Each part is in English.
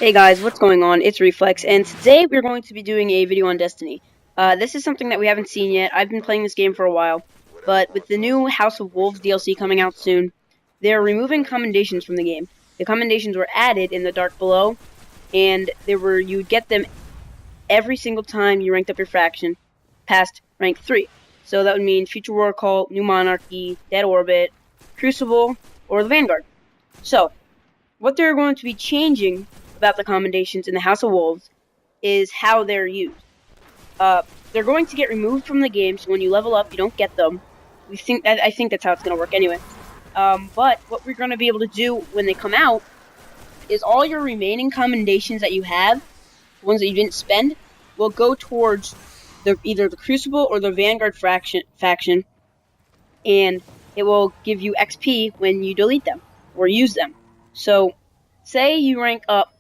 Hey guys, what's going on? It's Reflex, and today we're going to be doing a video on Destiny. This is something that we haven't seen yet. I've been playing this game for a while, but with the new House of Wolves DLC coming out soon, they're removing commendations from the game. The commendations were added in the Dark Below, and you'd get them every single time you ranked up your faction past rank 3. So that would mean Future War Cult, New Monarchy, Dead Orbit, Crucible, or the Vanguard. So, what they're going to be changing about the commendations in the House of Wolves is how they're used. They're going to get removed from the game, so when you level up, you don't get them. I think that's how it's going to work anyway. But what we're going to be able to do when they come out is all your remaining commendations that you have, the ones that you didn't spend, will go towards either the Crucible or the Vanguard faction, and it will give you XP when you delete them or use them. So, say you rank up.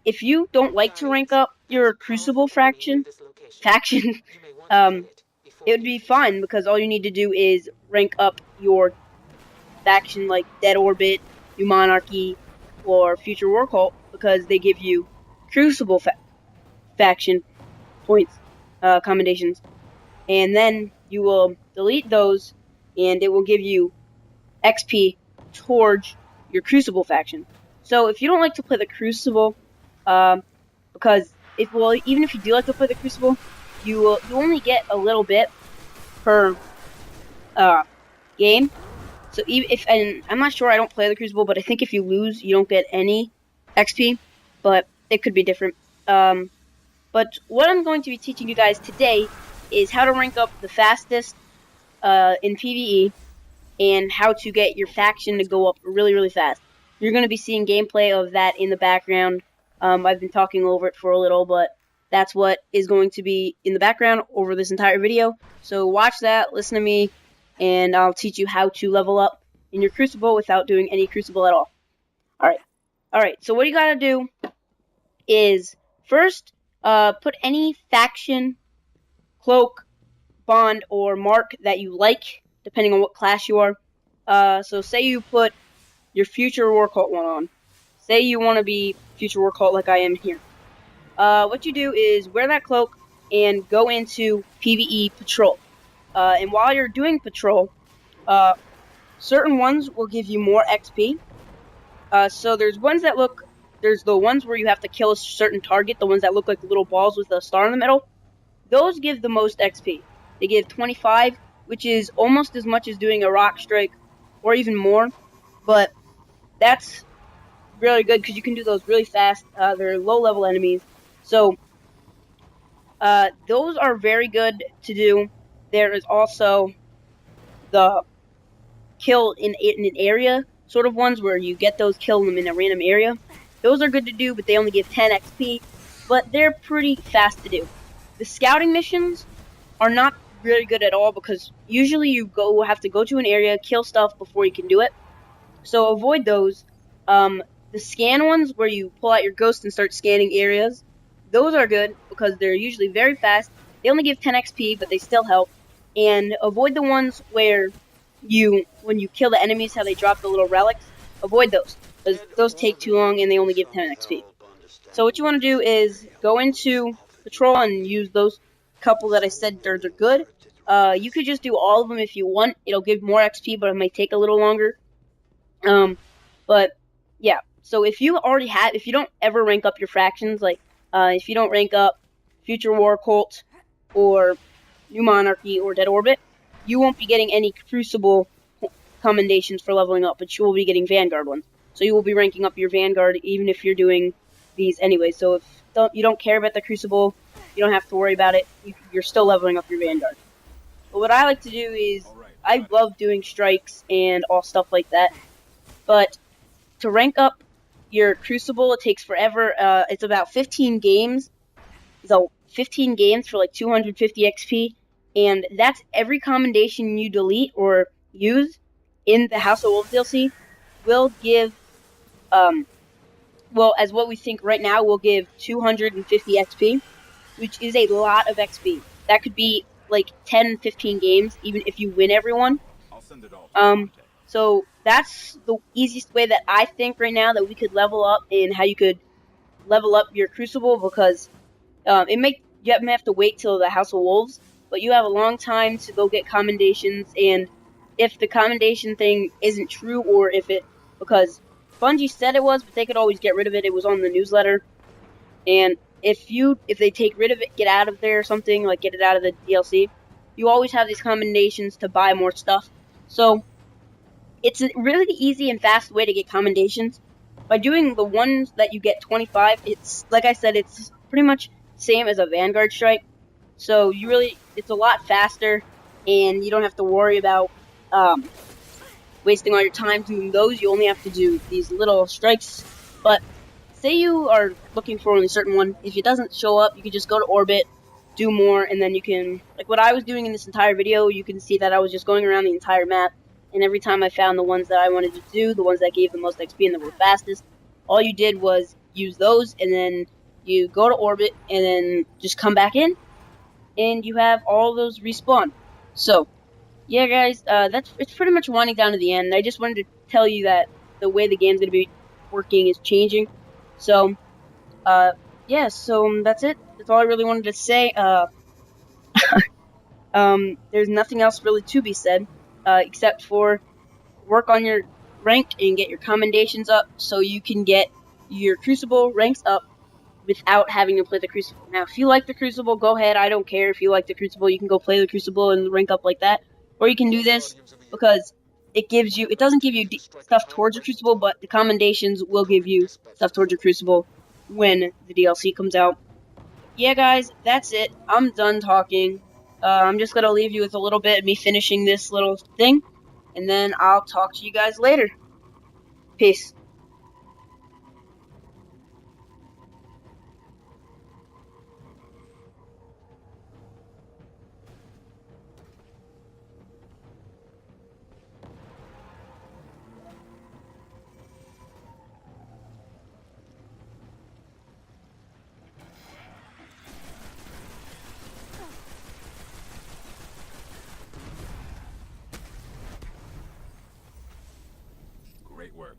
If you don't like to rank up your Crucible faction, it would be fine because all you need to do is rank up your faction like Dead Orbit, New Monarchy, or Future War Cult because they give you Crucible faction points, commendations, and then you will delete those, and it will give you XP towards your Crucible faction. So if you don't like to play the Crucible, because even if you do like to play the Crucible, you only get a little bit per game. So and I'm not sure, I don't play the Crucible, but I think if you lose, you don't get any XP. But it could be different. But what I'm going to be teaching you guys today is how to rank up the fastest in PvE and how to get your faction to go up really, really fast. You're going to be seeing gameplay of that in the background. I've been talking over it for a little, but that's what is going to be in the background over this entire video. So watch that, listen to me, and I'll teach you how to level up in your Crucible without doing any Crucible at all. Alright, so what you gotta do is first put any faction, cloak, bond, or mark that you like, depending on what class you are. So say you put your Future War Cult one on. Say you want to be Future War Cult like I am here. What you do is wear that cloak and go into PvE Patrol. And while you're doing Patrol, certain ones will give you more XP. So there's the ones where you have to kill a certain target, the ones that look like little balls with a star in the middle. Those give the most XP. They give 25, which is almost as much as doing a rock strike, or even more. But that's really good because you can do those really fast. They're low-level enemies, so those are very good to do. There is also the kill in an area sort of ones where you get those, kill them in a random area. Those are good to do, but they only give 10 XP, but they're pretty fast to do. The scouting missions are not really good at all because usually you have to go to an area, kill stuff before you can do it. So avoid those. The scan ones where you pull out your ghost and start scanning areas, those are good because they're usually very fast. They only give 10 XP, but they still help. And avoid the ones where when you kill the enemies, how they drop the little relics. Avoid those because those take too long and they only give 10 XP. So what you want to do is go into Patrol and use those couple that I said are good. You could just do all of them if you want. It'll give more XP, but it might take a little longer. But yeah. So if you don't ever rank up your fractions, like if you don't rank up Future War Cult or New Monarchy or Dead Orbit, you won't be getting any Crucible commendations for leveling up, but you will be getting Vanguard ones. So you will be ranking up your Vanguard even if you're doing these anyway. So if you don't care about the Crucible, you don't have to worry about it. You're still leveling up your Vanguard. But what I like to do is I love doing strikes and all stuff like that. But to rank up your Crucible, it takes forever. It's about 15 games. So 15 games for like 250 XP. And that's every commendation you delete or use in the House of Wolves DLC will give, as what we think right now, will give 250 XP, which is a lot of XP. That could be like 10, 15 games, even if you win everyone. So that's the easiest way that I think right now that we could level up and how you could level up your crucible because you have to wait till the House of Wolves, but you have a long time to go get commendations. And if the commendation thing isn't true, or if it because Bungie said it was, but they could always get rid of it. It was on the newsletter, and if they take rid of it, get out of there or something, like get it out of the DLC, you always have these commendations to buy more stuff. So it's a really easy and fast way to get commendations. By doing the ones that you get 25, it's like I said, it's pretty much same as a Vanguard strike. So it's a lot faster, and you don't have to worry about wasting all your time doing those. You only have to do these little strikes. But say you are looking for only a certain one. If it doesn't show up, you can just go to orbit, do more, and then you can, like what I was doing in this entire video, you can see that I was just going around the entire map, and every time I found the ones that I wanted to do, the ones that gave the most XP and that were fastest, all you did was use those, and then you go to orbit, and then just come back in, and you have all those respawn. So, yeah, guys, it's pretty much winding down to the end. I just wanted to tell you that the way the game's going to be working is changing. So, yeah, so that's it. That's all I really wanted to say. There's nothing else really to be said, except for work on your rank and get your commendations up so you can get your Crucible ranks up without having to play the Crucible. Now, if you like the Crucible, go ahead. I don't care if you like the Crucible. You can go play the Crucible and rank up like that. Or you can do this because it doesn't give you stuff towards your Crucible, but the commendations will give you stuff towards your Crucible when the DLC comes out. Yeah, guys, that's it. I'm done talking. I'm just gonna leave you with a little bit of me finishing this little thing, and then I'll talk to you guys later. Peace. Great work.